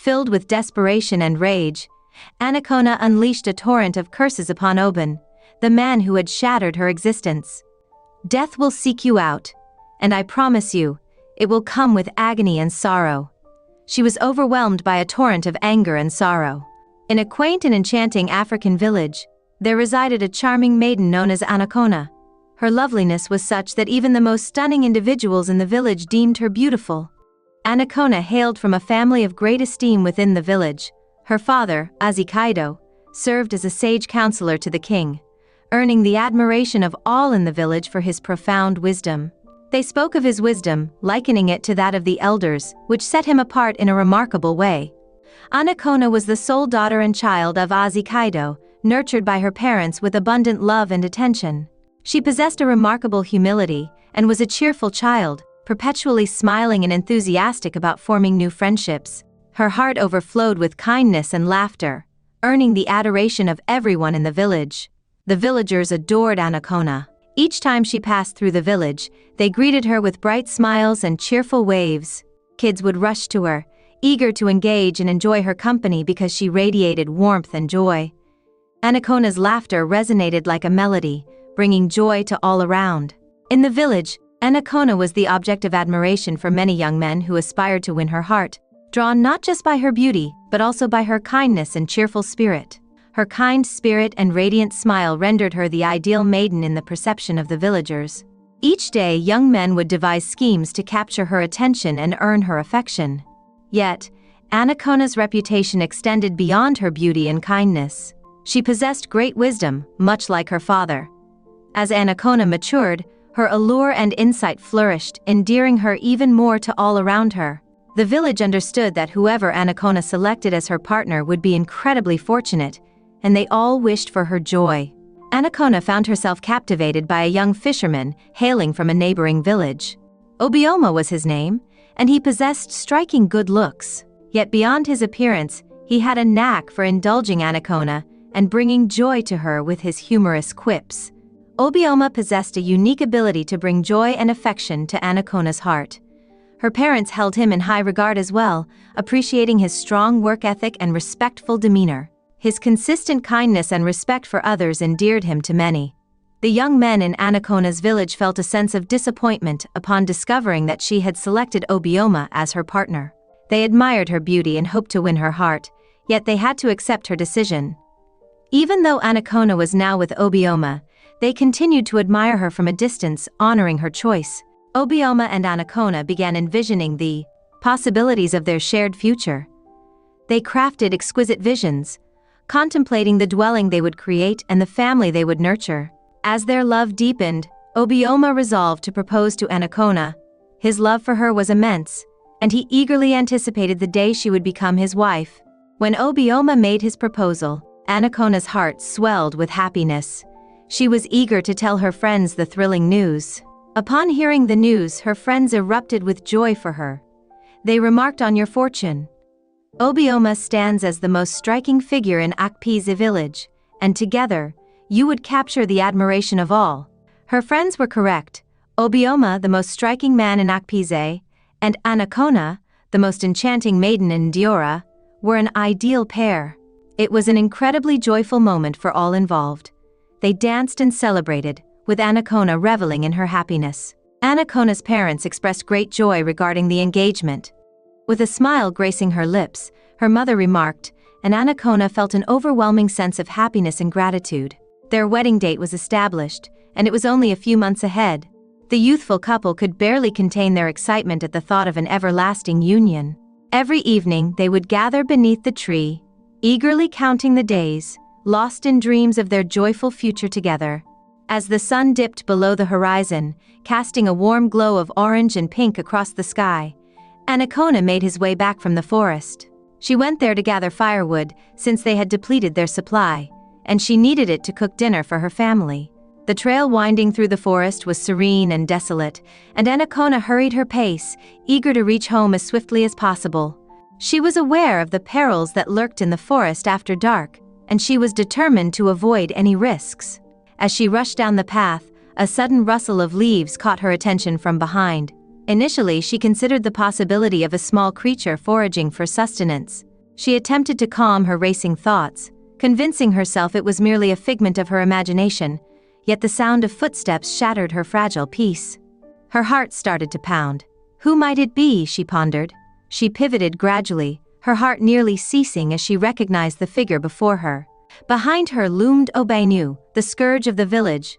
Filled with desperation and rage, Ancona unleashed a torrent of curses upon Oban, the man who had shattered her existence. "Death will seek you out, and I promise you, it will come with agony and sorrow." She was overwhelmed by a torrent of anger and sorrow. In a quaint and enchanting African village, there resided a charming maiden known as Ancona. Her loveliness was such that even the most stunning individuals in the village deemed her beautiful. Ancona hailed from a family of great esteem within the village. Her father, Azikaido, served as a sage counselor to the king, earning the admiration of all in the village for his profound wisdom. They spoke of his wisdom, likening it to that of the elders, which set him apart in a remarkable way. Ancona was the sole daughter and child of Azikaido, nurtured by her parents with abundant love and attention. She possessed a remarkable humility, and was a cheerful child, perpetually smiling and enthusiastic about forming new friendships. Her heart overflowed with kindness and laughter, earning the adoration of everyone in the village. The villagers adored Ancona. Each time she passed through the village, they greeted her with bright smiles and cheerful waves. Kids would rush to her, eager to engage and enjoy her company because she radiated warmth and joy. Ancona's laughter resonated like a melody, bringing joy to all around. In the village, Ancona was the object of admiration for many young men who aspired to win her heart, drawn not just by her beauty, but also by her kindness and cheerful spirit. Her kind spirit and radiant smile rendered her the ideal maiden in the perception of the villagers. Each day, young men would devise schemes to capture her attention and earn her affection. Yet, Ancona's reputation extended beyond her beauty and kindness. She possessed great wisdom, much like her father. As Ancona matured, her allure and insight flourished, endearing her even more to all around her. The village understood that whoever Ancona selected as her partner would be incredibly fortunate, and they all wished for her joy. Ancona found herself captivated by a young fisherman hailing from a neighboring village. Obioma was his name, and he possessed striking good looks. Yet beyond his appearance, he had a knack for indulging Ancona and bringing joy to her with his humorous quips. Obioma possessed a unique ability to bring joy and affection to Ancona's heart. Her parents held him in high regard as well, appreciating his strong work ethic and respectful demeanor. His consistent kindness and respect for others endeared him to many. The young men in Ancona's village felt a sense of disappointment upon discovering that she had selected Obioma as her partner. They admired her beauty and hoped to win her heart, yet they had to accept her decision. Even though Ancona was now with Obioma, they continued to admire her from a distance, honoring her choice. Obioma and Ancona began envisioning the possibilities of their shared future. They crafted exquisite visions, contemplating the dwelling they would create and the family they would nurture. As their love deepened, Obioma resolved to propose to Ancona. His love for her was immense, and he eagerly anticipated the day she would become his wife. When Obioma made his proposal, Ancona's heart swelled with happiness. She was eager to tell her friends the thrilling news. Upon hearing the news, her friends erupted with joy for her. They remarked on your fortune. Obioma stands as the most striking figure in Akpize village, and together, you would capture the admiration of all. Her friends were correct. Obioma, the most striking man in Akpize, and Ancona, the most enchanting maiden in Diora, were an ideal pair. It was an incredibly joyful moment for all involved. They danced and celebrated, with Ancona reveling in her happiness. Ancona's parents expressed great joy regarding the engagement. With a smile gracing her lips, her mother remarked, and Ancona felt an overwhelming sense of happiness and gratitude. Their wedding date was established, and it was only a few months ahead. The youthful couple could barely contain their excitement at the thought of an everlasting union. Every evening they would gather beneath the tree, eagerly counting the days, lost in dreams of their joyful future together. As the sun dipped below the horizon, casting a warm glow of orange and pink across the sky, Ancona made his way back from the forest. She went there to gather firewood, since they had depleted their supply, and she needed it to cook dinner for her family. The trail winding through the forest was serene and desolate, and Ancona hurried her pace, eager to reach home as swiftly as possible. She was aware of the perils that lurked in the forest after dark, and she was determined to avoid any risks. As she rushed down the path, a sudden rustle of leaves caught her attention from behind. Initially, she considered the possibility of a small creature foraging for sustenance, She attempted to calm her racing thoughts, convincing herself it was merely a figment of her imagination, yet the sound of footsteps shattered her fragile peace. Her heart started to pound. Who might it be, she pondered. She pivoted gradually, her heart nearly ceasing as she recognized the figure before her. Behind her loomed Obenu, the scourge of the village.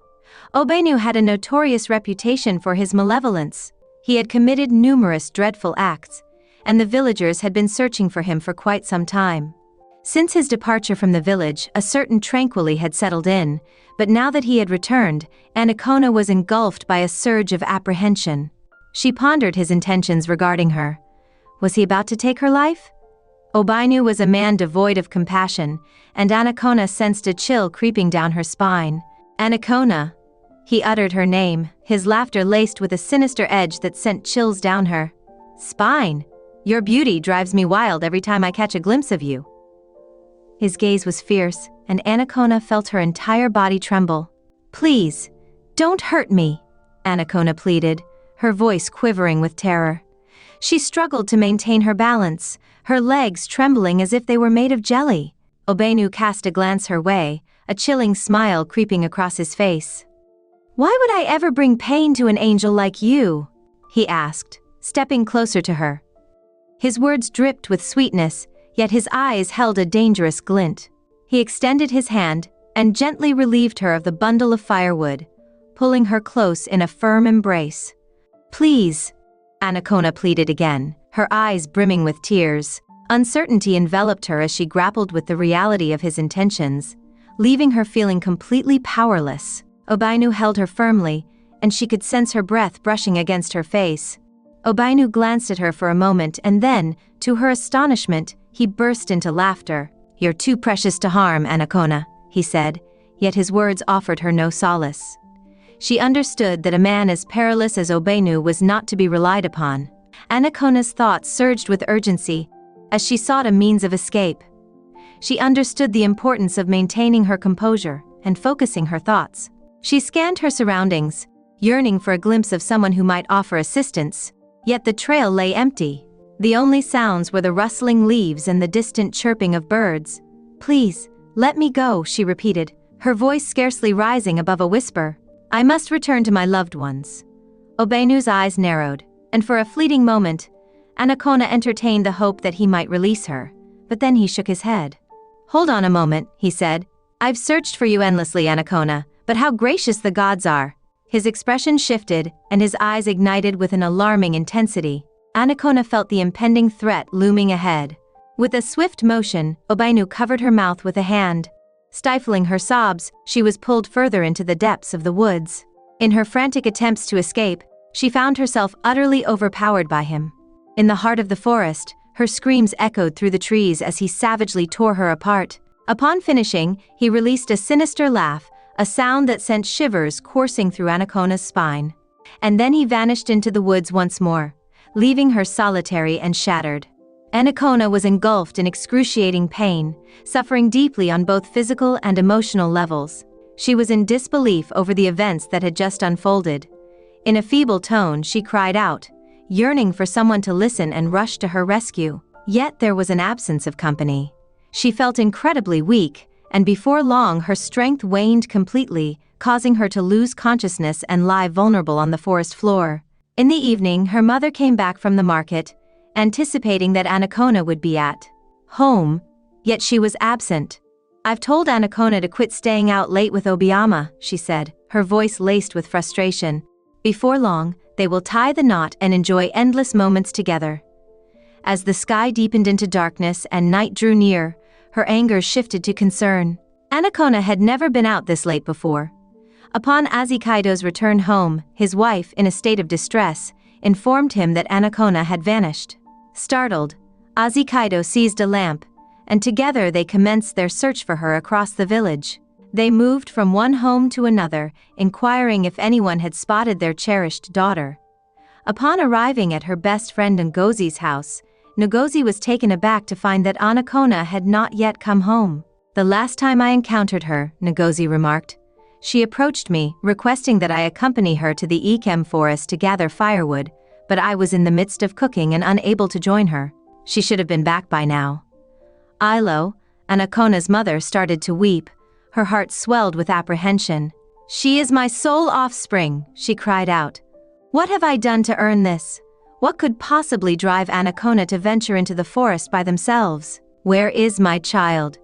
Obenu had a notorious reputation for his malevolence. He had committed numerous dreadful acts, and the villagers had been searching for him for quite some time. Since his departure from the village, a certain tranquility had settled in, but now that he had returned, Anacona was engulfed by a surge of apprehension. She pondered his intentions regarding her. Was he about to take her life? Obenu was a man devoid of compassion, and Anacona sensed a chill creeping down her spine. Anacona. He uttered her name, his laughter laced with a sinister edge that sent chills down her spine. Your beauty drives me wild every time I catch a glimpse of you. His gaze was fierce, and Anacona felt her entire body tremble. Please, don't hurt me, Anacona pleaded, her voice quivering with terror. She struggled to maintain her balance, her legs trembling as if they were made of jelly. Obenu cast a glance her way, a chilling smile creeping across his face. Why would I ever bring pain to an angel like you? He asked, stepping closer to her. His words dripped with sweetness, yet his eyes held a dangerous glint. He extended his hand and gently relieved her of the bundle of firewood, pulling her close in a firm embrace. Please, Anacona pleaded again, her eyes brimming with tears. Uncertainty enveloped her as she grappled with the reality of his intentions, leaving her feeling completely powerless. Obenu held her firmly, and she could sense her breath brushing against her face. Obenu glanced at her for a moment and then, to her astonishment, he burst into laughter. You're too precious to harm, Anacona, he said, yet his words offered her no solace. She understood that a man as perilous as Obenu was not to be relied upon. Anacona's thoughts surged with urgency, as she sought a means of escape. She understood the importance of maintaining her composure and focusing her thoughts. She scanned her surroundings, yearning for a glimpse of someone who might offer assistance, yet the trail lay empty. The only sounds were the rustling leaves and the distant chirping of birds. Please, let me go, she repeated, her voice scarcely rising above a whisper. I must return to my loved ones. Obenu's eyes narrowed, and for a fleeting moment, Anacona entertained the hope that he might release her, but then he shook his head. Hold on a moment, he said. I've searched for you endlessly, Anacona, but how gracious the gods are. His expression shifted, and his eyes ignited with an alarming intensity. Anacona felt the impending threat looming ahead. With a swift motion, Obenu covered her mouth with a hand. Stifling her sobs, she was pulled further into the depths of the woods. In her frantic attempts to escape, she found herself utterly overpowered by him. In the heart of the forest, her screams echoed through the trees as he savagely tore her apart. Upon finishing, he released a sinister laugh, a sound that sent shivers coursing through Anacona's spine. And then he vanished into the woods once more, leaving her solitary and shattered. Anacona was engulfed in excruciating pain, suffering deeply on both physical and emotional levels. She was in disbelief over the events that had just unfolded. In a feeble tone, she cried out, yearning for someone to listen and rush to her rescue. Yet there was an absence of company. She felt incredibly weak, and before long her strength waned completely, causing her to lose consciousness and lie vulnerable on the forest floor. In the evening, her mother came back from the market, anticipating that Anacona would be at home, yet she was absent. I've told Anacona to quit staying out late with Obiama, she said, her voice laced with frustration. Before long, they will tie the knot and enjoy endless moments together. As the sky deepened into darkness and night drew near, her anger shifted to concern. Anacona had never been out this late before. Upon Azikaido's return home, his wife, in a state of distress, informed him that Anacona had vanished. Startled, Azikaido seized a lamp, and together they commenced their search for her across the village. They moved from one home to another, inquiring if anyone had spotted their cherished daughter. Upon arriving at her best friend Ngozi's house, Ngozi was taken aback to find that Anacona had not yet come home. The last time I encountered her, Ngozi remarked, she approached me, requesting that I accompany her to the Ikem forest to gather firewood, but I was in the midst of cooking and unable to join her. She should have been back by now. Ilo, Anacona's mother, started to weep. Her heart swelled with apprehension. "She is my sole offspring," she cried out. "What have I done to earn this? What could possibly drive Anacona to venture into the forest by themselves? Where is my child?"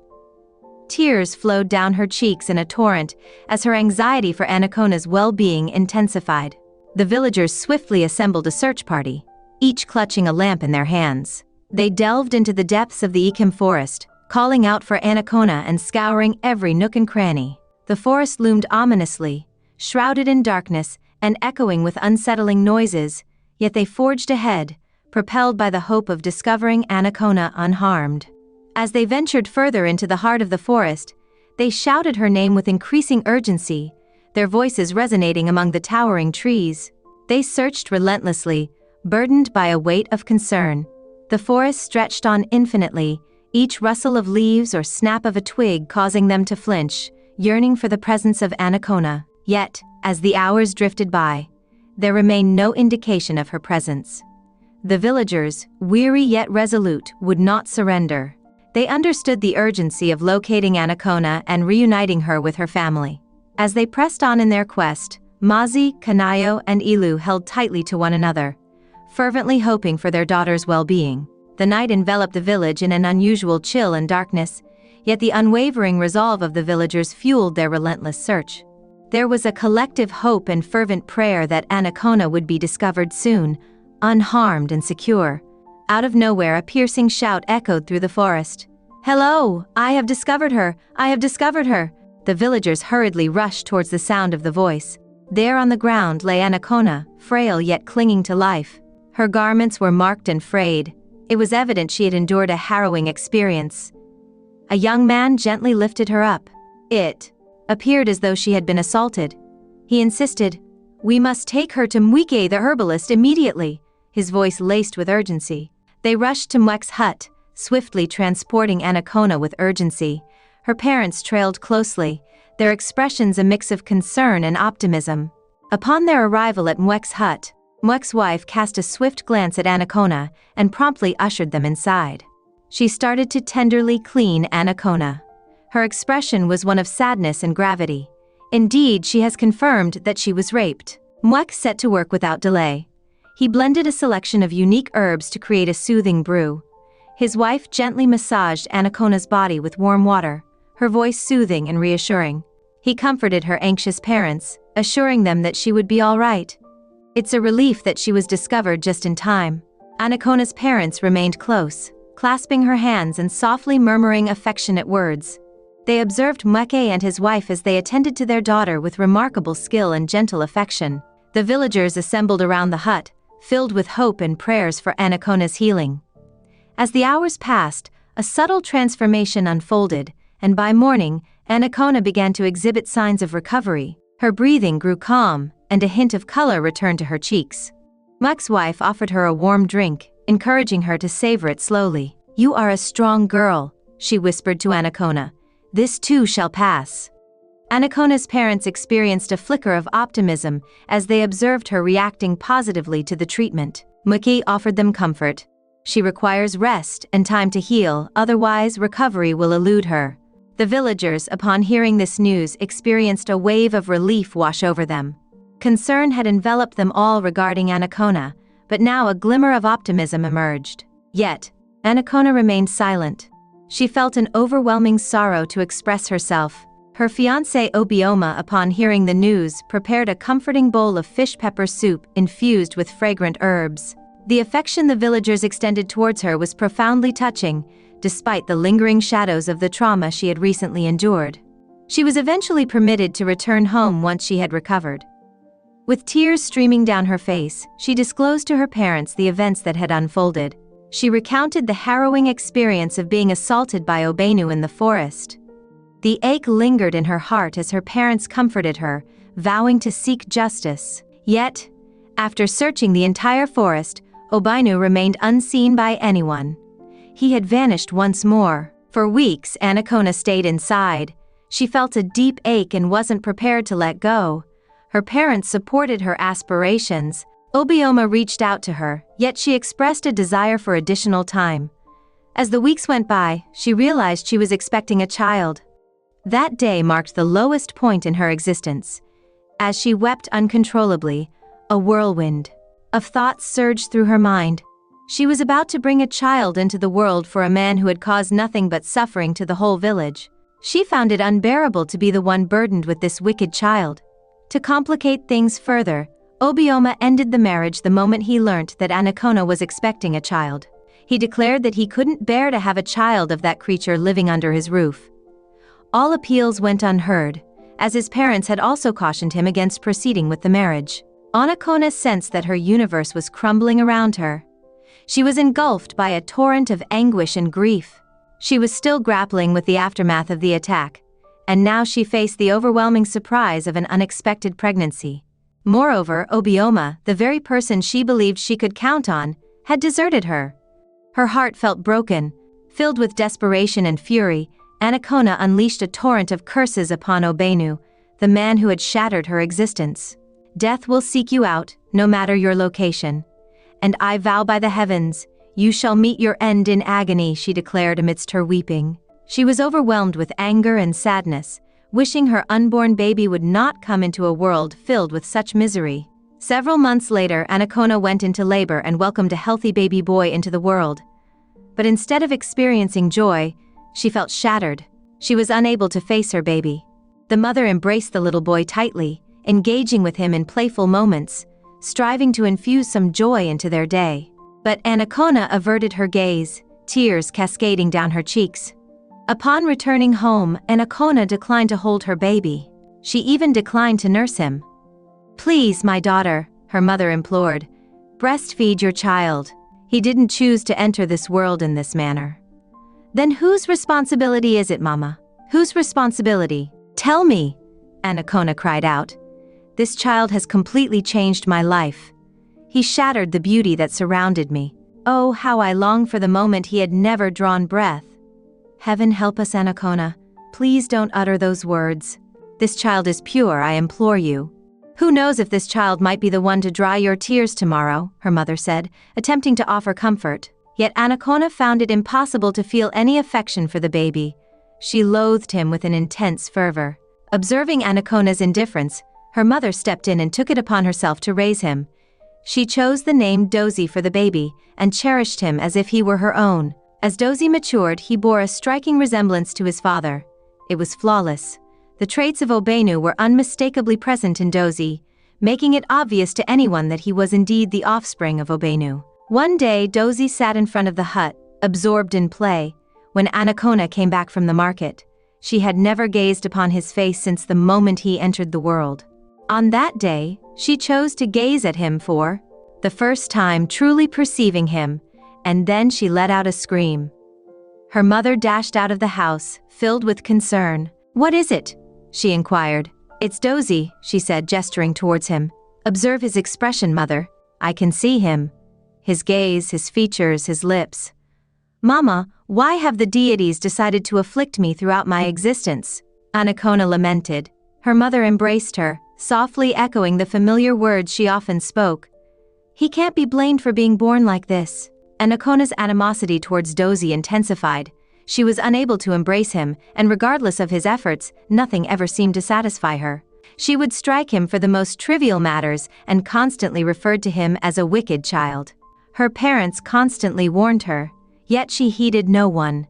Tears flowed down her cheeks in a torrent as her anxiety for Anacona's well-being intensified. The villagers swiftly assembled a search party, each clutching a lamp in their hands. They delved into the depths of the Ikim forest, calling out for Anacona and scouring every nook and cranny. The forest loomed ominously, shrouded in darkness and echoing with unsettling noises, yet they forged ahead, propelled by the hope of discovering Anacona unharmed. As they ventured further into the heart of the forest, they shouted her name with increasing urgency, their voices resonating among the towering trees. They searched relentlessly, burdened by a weight of concern. The forest stretched on infinitely, each rustle of leaves or snap of a twig causing them to flinch, yearning for the presence of Anacona. Yet, as the hours drifted by, there remained no indication of her presence. The villagers, weary yet resolute, would not surrender. They understood the urgency of locating Anacona and reuniting her with her family. As they pressed on in their quest, Mazi, Kanayo, and Ilu held tightly to one another, fervently hoping for their daughter's well-being. The night enveloped the village in an unusual chill and darkness, yet the unwavering resolve of the villagers fueled their relentless search. There was a collective hope and fervent prayer that Anacona would be discovered soon, unharmed and secure. Out of nowhere, a piercing shout echoed through the forest. "Hello! I have discovered her! I have discovered her!" The villagers hurriedly rushed towards the sound of the voice. There on the ground lay Anacona, frail yet clinging to life. Her garments were marked and frayed. It was evident she had endured a harrowing experience. A young man gently lifted her up. It appeared as though she had been assaulted. He insisted, "We must take her to Mwike the herbalist immediately," his voice laced with urgency. They rushed to Mwek's hut, swiftly transporting Anacona with urgency. Her parents trailed closely, their expressions a mix of concern and optimism. Upon their arrival at Mwek's hut, Mwek's wife cast a swift glance at Anacona and promptly ushered them inside. She started to tenderly clean Anacona. Her expression was one of sadness and gravity. Indeed, she has confirmed that she was raped. Mwek set to work without delay. He blended a selection of unique herbs to create a soothing brew. His wife gently massaged Anacona's body with warm water, her voice soothing and reassuring. He comforted her anxious parents, assuring them that she would be all right. It's a relief that she was discovered just in time. Anacona's parents remained close, clasping her hands and softly murmuring affectionate words. They observed Mweke and his wife as they attended to their daughter with remarkable skill and gentle affection. The villagers assembled around the hut, filled with hope and prayers for Anacona's healing. As the hours passed, a subtle transformation unfolded, and by morning, Anacona began to exhibit signs of recovery. Her breathing grew calm, and a hint of color returned to her cheeks. Mwek's wife offered her a warm drink, encouraging her to savor it slowly. "You are a strong girl," she whispered to Anacona. "This too shall pass." Anacona's parents experienced a flicker of optimism as they observed her reacting positively to the treatment. Mweke offered them comfort. "She requires rest and time to heal, otherwise recovery will elude her." The villagers, upon hearing this news, experienced a wave of relief wash over them. Concern had enveloped them all regarding Anacona, but now a glimmer of optimism emerged. Yet, Anacona remained silent. She felt an overwhelming sorrow to express herself. Her fiancé Obioma, upon hearing the news, prepared a comforting bowl of fish pepper soup infused with fragrant herbs. The affection the villagers extended towards her was profoundly touching, despite the lingering shadows of the trauma she had recently endured. She was eventually permitted to return home once she had recovered. With tears streaming down her face, she disclosed to her parents the events that had unfolded. She recounted the harrowing experience of being assaulted by Obenu in the forest. The ache lingered in her heart as her parents comforted her, vowing to seek justice. Yet, after searching the entire forest, Obenu remained unseen by anyone. He had vanished once more. For weeks, Anacona stayed inside. She felt a deep ache and wasn't prepared to let go. Her parents supported her aspirations. Obioma reached out to her, yet she expressed a desire for additional time. As the weeks went by, she realized she was expecting a child. That day marked the lowest point in her existence. As she wept uncontrollably, a whirlwind of thoughts surged through her mind. She was about to bring a child into the world for a man who had caused nothing but suffering to the whole village. She found it unbearable to be the one burdened with this wicked child. To complicate things further, Obioma ended the marriage the moment he learnt that Anacona was expecting a child. He declared that he couldn't bear to have a child of that creature living under his roof. All appeals went unheard, as his parents had also cautioned him against proceeding with the marriage. Anacona sensed that her universe was crumbling around her. She was engulfed by a torrent of anguish and grief. She was still grappling with the aftermath of the attack, and now she faced the overwhelming surprise of an unexpected pregnancy. Moreover, Obioma, the very person she believed she could count on, had deserted her. Her heart felt broken. Filled with desperation and fury, Anacona unleashed a torrent of curses upon Obenu, the man who had shattered her existence. "Death will seek you out, no matter your location. And I vow by the heavens, you shall meet your end in agony," she declared amidst her weeping. She was overwhelmed with anger and sadness, wishing her unborn baby would not come into a world filled with such misery. Several months later, Anacona went into labor and welcomed a healthy baby boy into the world. But instead of experiencing joy, she felt shattered. She was unable to face her baby. The mother embraced the little boy tightly, engaging with him in playful moments, striving to infuse some joy into their day. But Anacona averted her gaze, tears cascading down her cheeks. Upon returning home, Anacona declined to hold her baby. She even declined to nurse him. "Please, my daughter," her mother implored, "breastfeed your child. He didn't choose to enter this world in this manner." "Then whose responsibility is it, Mama? Whose responsibility? Tell me," Anacona cried out. "This child has completely changed my life. He shattered the beauty that surrounded me. Oh, how I long for the moment he had never drawn breath." "Heaven help us, Anacona. Please don't utter those words. This child is pure, I implore you. Who knows if this child might be the one to dry your tears tomorrow," her mother said, attempting to offer comfort. Yet Anacona found it impossible to feel any affection for the baby. She loathed him with an intense fervor. Observing Anacona's indifference, her mother stepped in and took it upon herself to raise him. She chose the name Dozy for the baby, and cherished him as if he were her own. As Dozy matured, he bore a striking resemblance to his father. It was flawless. The traits of Obenu were unmistakably present in Dozy, making it obvious to anyone that he was indeed the offspring of Obenu. One day, Dozy sat in front of the hut, absorbed in play, when Anacona came back from the market. She had never gazed upon his face since the moment he entered the world. On that day, she chose to gaze at him for the first time, truly perceiving him, and then she let out a scream. Her mother dashed out of the house, filled with concern. "What is it?" she inquired. "It's Dozy," she said, gesturing towards him. "Observe his expression, mother. I can see him. His gaze, his features, his lips. Mama, why have the deities decided to afflict me throughout my existence?" Anacona lamented. Her mother embraced her, softly echoing the familiar words she often spoke. "He can't be blamed for being born like this." Anacona's animosity towards Dozy intensified. She was unable to embrace him, and regardless of his efforts, nothing ever seemed to satisfy her. She would strike him for the most trivial matters and constantly referred to him as a wicked child. Her parents constantly warned her, yet she heeded no one.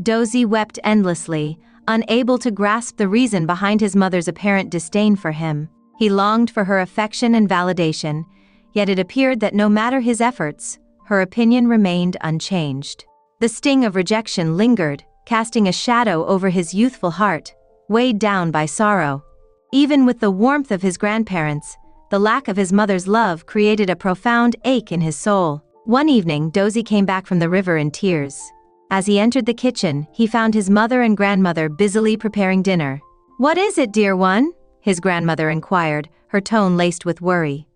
Dozy wept endlessly, unable to grasp the reason behind his mother's apparent disdain for him. He longed for her affection and validation, yet it appeared that no matter his efforts, her opinion remained unchanged. The sting of rejection lingered, casting a shadow over his youthful heart, weighed down by sorrow. Even with the warmth of his grandparents, the lack of his mother's love created a profound ache in his soul. One evening, Dozy came back from the river in tears. As he entered the kitchen, he found his mother and grandmother busily preparing dinner. "What is it, dear one?" his grandmother inquired, her tone laced with worry.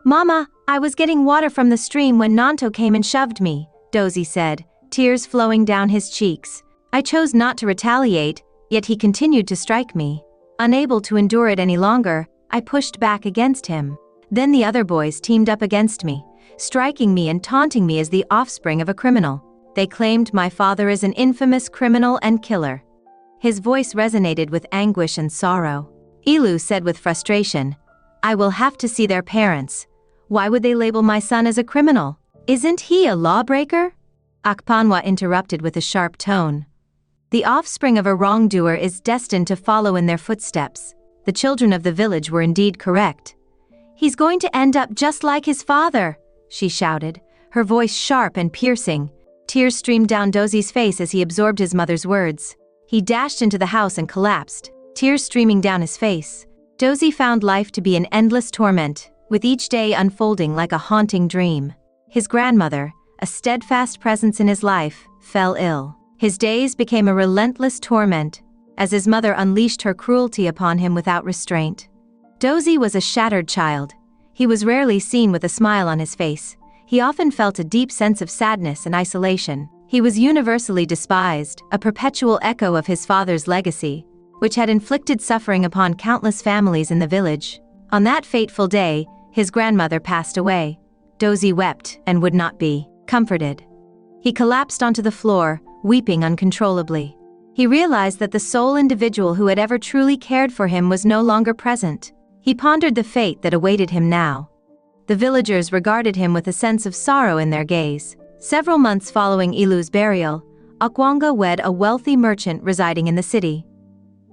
"Mama, I was getting water from the stream when Nanto came and shoved me," Dozy said, tears flowing down his cheeks. "I chose not to retaliate, yet he continued to strike me. Unable to endure it any longer, I pushed back against him. Then the other boys teamed up against me, striking me and taunting me as the offspring of a criminal. They claimed my father is an infamous criminal and killer. His voice resonated with anguish and sorrow. Ilu said with frustration, I will have to see their parents. Why would they label my son as a criminal? Isn't he a lawbreaker? Akpanwa interrupted with a sharp tone. The offspring of a wrongdoer is destined to follow in their footsteps. The children of the village were indeed correct. He's going to end up just like his father, she shouted, her voice sharp and piercing. Tears streamed down Dozy's face as he absorbed his mother's words. He dashed into the house and collapsed, tears streaming down his face. Dozy found life to be an endless torment, with each day unfolding like a haunting dream. His grandmother, a steadfast presence in his life, fell ill. His days became a relentless torment, as his mother unleashed her cruelty upon him without restraint. Dozy was a shattered child. He was rarely seen with a smile on his face. He often felt a deep sense of sadness and isolation. He was universally despised, a perpetual echo of his father's legacy, which had inflicted suffering upon countless families in the village. On that fateful day, his grandmother passed away. Dozy wept and would not be comforted. He collapsed onto the floor, weeping uncontrollably. He realized that the sole individual who had ever truly cared for him was no longer present. He pondered the fate that awaited him now. The villagers regarded him with a sense of sorrow in their gaze. Several months following Ilu's burial, Akwanga wed a wealthy merchant residing in the city.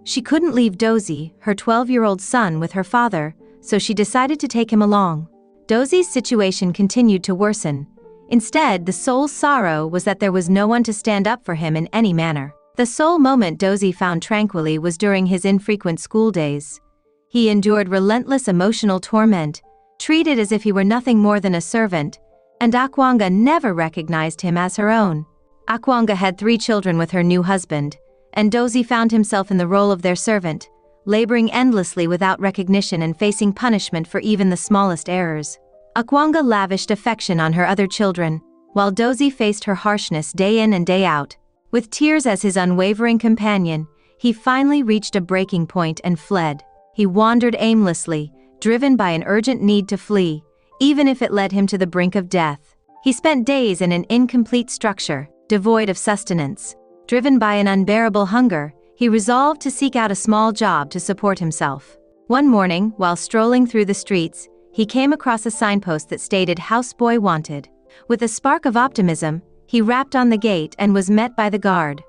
She couldn't leave Dozy, her 12-year-old son, with her father, so she decided to take him along. Dozy's situation continued to worsen. Instead, the sole sorrow was that there was no one to stand up for him in any manner. The sole moment Dozy found tranquilly was during his infrequent school days. He endured relentless emotional torment, treated as if he were nothing more than a servant, and Akwanga never recognized him as her own. Akwanga had 3 children with her new husband, and Dozy found himself in the role of their servant, laboring endlessly without recognition and facing punishment for even the smallest errors. Akwanga lavished affection on her other children, while Dozy faced her harshness day in and day out. With tears as his unwavering companion, he finally reached a breaking point and fled. He wandered aimlessly, driven by an urgent need to flee, even if it led him to the brink of death. He spent days in an incomplete structure, devoid of sustenance. Driven by an unbearable hunger, he resolved to seek out a small job to support himself. One morning, while strolling through the streets, he came across a signpost that stated "Houseboy Wanted." With a spark of optimism, he rapped on the gate and was met by the guard.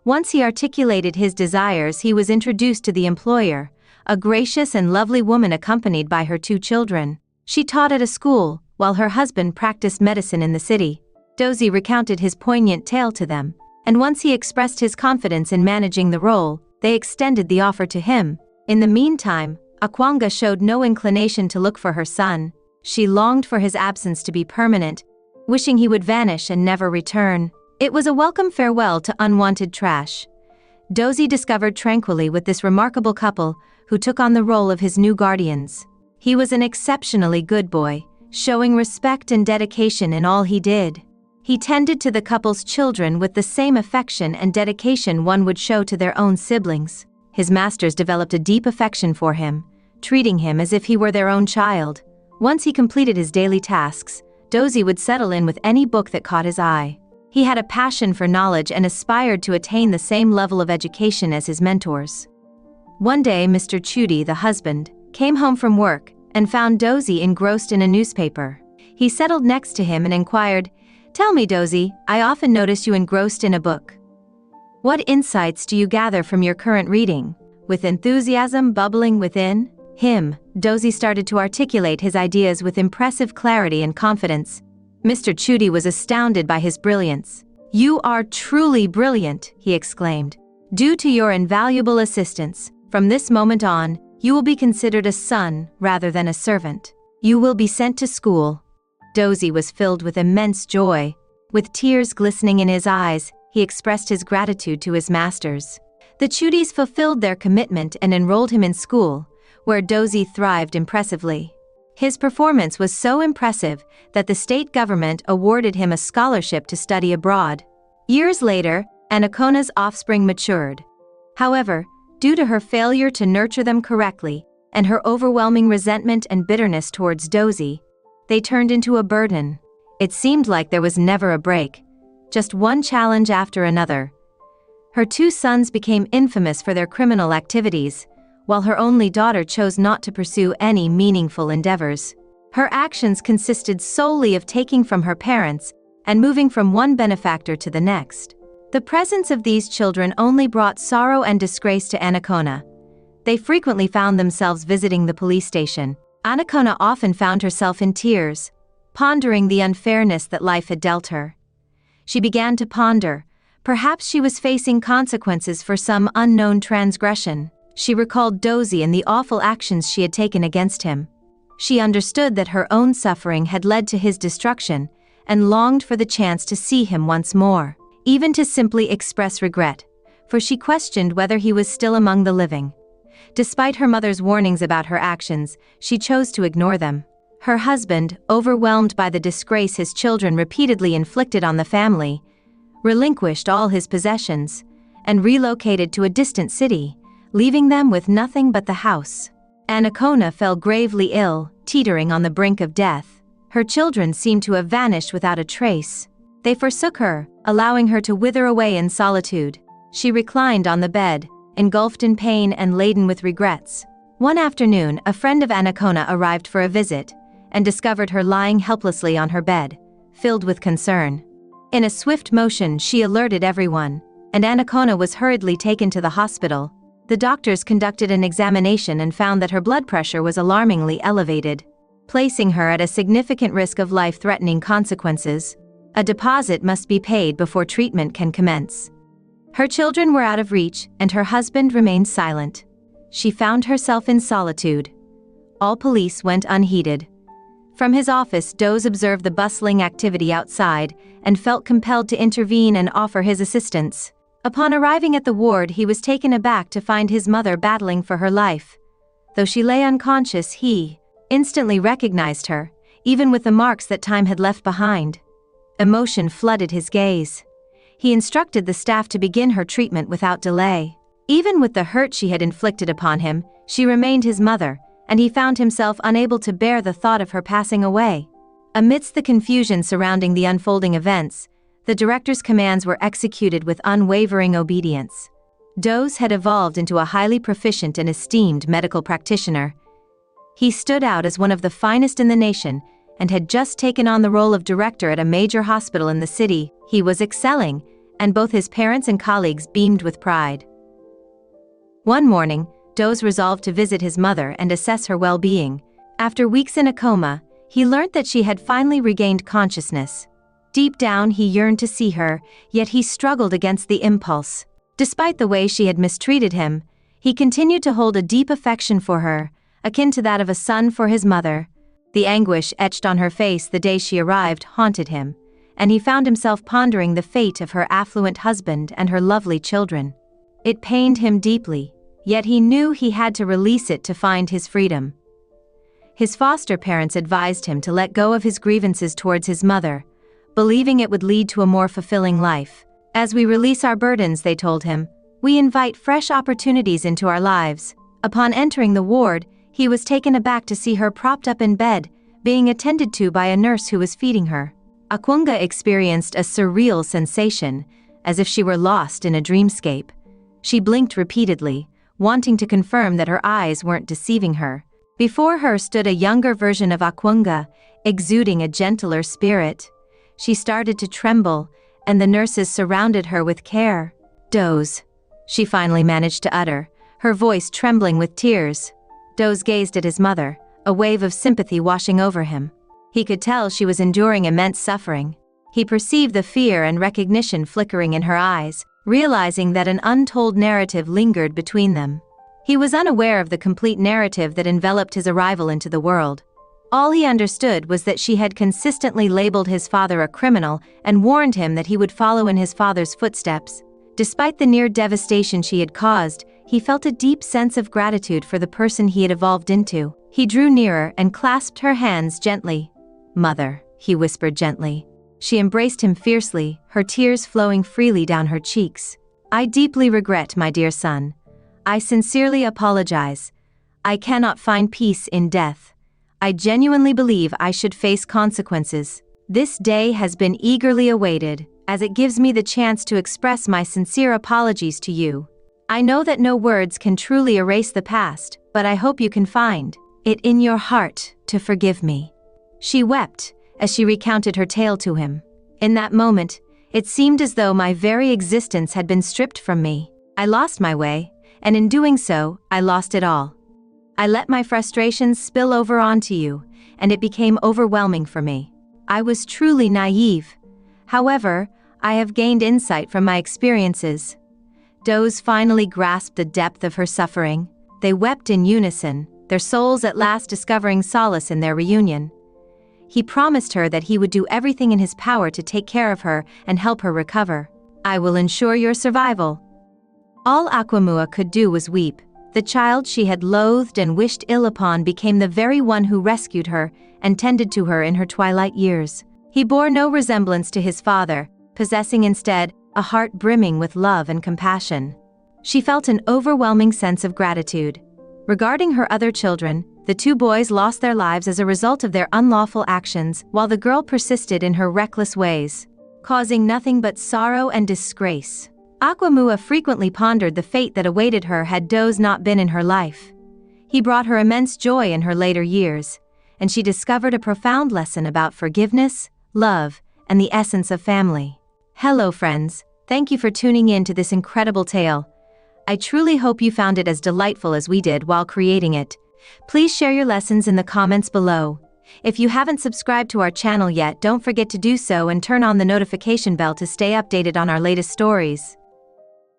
Once he articulated his desires, he was introduced to the employer, a gracious and lovely woman accompanied by her 2 children. She taught at a school, while her husband practiced medicine in the city. Dozy recounted his poignant tale to them, and once he expressed his confidence in managing the role, they extended the offer to him. In the meantime, Akwanga showed no inclination to look for her son. She longed for his absence to be permanent, wishing he would vanish and never return. It was a welcome farewell to unwanted trash. Dozy discovered tranquilly with this remarkable couple, who took on the role of his new guardians. He was an exceptionally good boy, showing respect and dedication in all he did. He tended to the couple's children with the same affection and dedication one would show to their own siblings. His masters developed a deep affection for him, treating him as if he were their own child. Once he completed his daily tasks, Dozy would settle in with any book that caught his eye. He had a passion for knowledge and aspired to attain the same level of education as his mentors. One day, Mr. Chudi, the husband, came home from work and found Dozy engrossed in a newspaper. He settled next to him and inquired, "Tell me, Dozy, I often notice you engrossed in a book. What insights do you gather from your current reading?" With enthusiasm bubbling within him, Dozy started to articulate his ideas with impressive clarity and confidence. Mr. Chudi was astounded by his brilliance. "You are truly brilliant," he exclaimed. "Due to your invaluable assistance, from this moment on, you will be considered a son rather than a servant. You will be sent to school." Dozy was filled with immense joy. With tears glistening in his eyes, he expressed his gratitude to his masters. The Chudis fulfilled their commitment and enrolled him in school, where Dozy thrived impressively. His performance was so impressive that the state government awarded him a scholarship to study abroad. Years later, Anakona's offspring matured. However, due to her failure to nurture them correctly, and her overwhelming resentment and bitterness towards Dozy, they turned into a burden. It seemed like there was never a break. just one challenge after another. Her two sons became infamous for their criminal activities, while her only daughter chose not to pursue any meaningful endeavors. Her actions consisted solely of taking from her parents and moving from one benefactor to the next. The presence of these children only brought sorrow and disgrace to Anacona. They frequently found themselves visiting the police station. Anacona often found herself in tears, pondering the unfairness that life had dealt her. She began to ponder, perhaps she was facing consequences for some unknown transgression. She recalled Dozy and the awful actions she had taken against him. She understood that her own suffering had led to his destruction, and longed for the chance to see him once more, even to simply express regret, for she questioned whether he was still among the living. Despite her mother's warnings about her actions, she chose to ignore them. Her husband, overwhelmed by the disgrace his children repeatedly inflicted on the family, relinquished all his possessions, and relocated to a distant city, leaving them with nothing but the house. Anacona fell gravely ill, teetering on the brink of death. Her children seemed to have vanished without a trace. They forsook her, allowing her to wither away in solitude. She reclined on the bed, engulfed in pain and laden with regrets. One afternoon, a friend of Anacona arrived for a visit, and discovered her lying helplessly on her bed, filled with concern. In a swift motion, she alerted everyone, and Anacona was hurriedly taken to the hospital. The doctors conducted an examination and found that her blood pressure was alarmingly elevated, placing her at a significant risk of life-threatening consequences. A deposit must be paid before treatment can commence. Her children were out of reach, and her husband remained silent. She found herself in solitude. All police went unheeded. From his office, Doz observed the bustling activity outside and felt compelled to intervene and offer his assistance. Upon arriving at the ward, he was taken aback to find his mother battling for her life. Though she lay unconscious, he instantly recognized her, even with the marks that time had left behind. Emotion flooded his gaze. He instructed the staff to begin her treatment without delay. Even with the hurt she had inflicted upon him, she remained his mother, and he found himself unable to bear the thought of her passing away. Amidst the confusion surrounding the unfolding events, the director's commands were executed with unwavering obedience. Doz had evolved into a highly proficient and esteemed medical practitioner. He stood out as one of the finest in the nation, and had just taken on the role of director at a major hospital in the city. He was excelling, and both his parents and colleagues beamed with pride. One morning, Doz resolved to visit his mother and assess her well-being. After weeks in a coma, he learned that she had finally regained consciousness. Deep down, he yearned to see her, yet he struggled against the impulse. Despite the way she had mistreated him, he continued to hold a deep affection for her, akin to that of a son for his mother. The anguish etched on her face the day she arrived haunted him, and he found himself pondering the fate of her affluent husband and her lovely children. It pained him deeply, yet he knew he had to release it to find his freedom. His foster parents advised him to let go of his grievances towards his mother, believing it would lead to a more fulfilling life. As we release our burdens, they told him, we invite fresh opportunities into our lives. Upon entering the ward, he was taken aback to see her propped up in bed, being attended to by a nurse who was feeding her. Akwunga experienced a surreal sensation, as if she were lost in a dreamscape. She blinked repeatedly, wanting to confirm that her eyes weren't deceiving her. Before her stood a younger version of Akwunga, exuding a gentler spirit. She started to tremble, and the nurses surrounded her with care. Doz, she finally managed to utter, her voice trembling with tears. Doz gazed at his mother, a wave of sympathy washing over him. He could tell she was enduring immense suffering. He perceived the fear and recognition flickering in her eyes, realizing that an untold narrative lingered between them. He was unaware of the complete narrative that enveloped his arrival into the world. All he understood was that she had consistently labeled his father a criminal and warned him that he would follow in his father's footsteps. Despite the near devastation she had caused, he felt a deep sense of gratitude for the person he had evolved into. He drew nearer and clasped her hands gently. "Mother," he whispered gently. She embraced him fiercely, her tears flowing freely down her cheeks. "I deeply regret, my dear son. I sincerely apologize. I cannot find peace in death. I genuinely believe I should face consequences. This day has been eagerly awaited, as it gives me the chance to express my sincere apologies to you. I know that no words can truly erase the past, but I hope you can find it in your heart to forgive me." She wept as she recounted her tale to him. In that moment, it seemed as though my very existence had been stripped from me. I lost my way, and in doing so, I lost it all. I let my frustrations spill over onto you, and it became overwhelming for me. I was truly naive. However, I have gained insight from my experiences. Does finally grasped the depth of her suffering. They wept in unison, their souls at last discovering solace in their reunion. He promised her that he would do everything in his power to take care of her and help her recover. "I will ensure your survival." All Aquamua could do was weep. The child she had loathed and wished ill upon became the very one who rescued her and tended to her in her twilight years. He bore no resemblance to his father, possessing instead a heart brimming with love and compassion. She felt an overwhelming sense of gratitude. Regarding her other children, the two boys lost their lives as a result of their unlawful actions, while the girl persisted in her reckless ways, causing nothing but sorrow and disgrace. Aquamua frequently pondered the fate that awaited her had Does not been in her life. He brought her immense joy in her later years, and she discovered a profound lesson about forgiveness, love, and the essence of family. Hello friends, thank you for tuning in to this incredible tale. I truly hope you found it as delightful as we did while creating it. Please share your lessons in the comments below. If you haven't subscribed to our channel yet, don't forget to do so and turn on the notification bell to stay updated on our latest stories.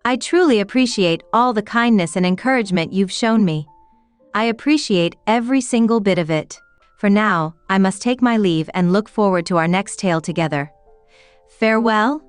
I truly appreciate all the kindness and encouragement you've shown me. I appreciate every single bit of it. For now, I must take my leave and look forward to our next tale together. Farewell.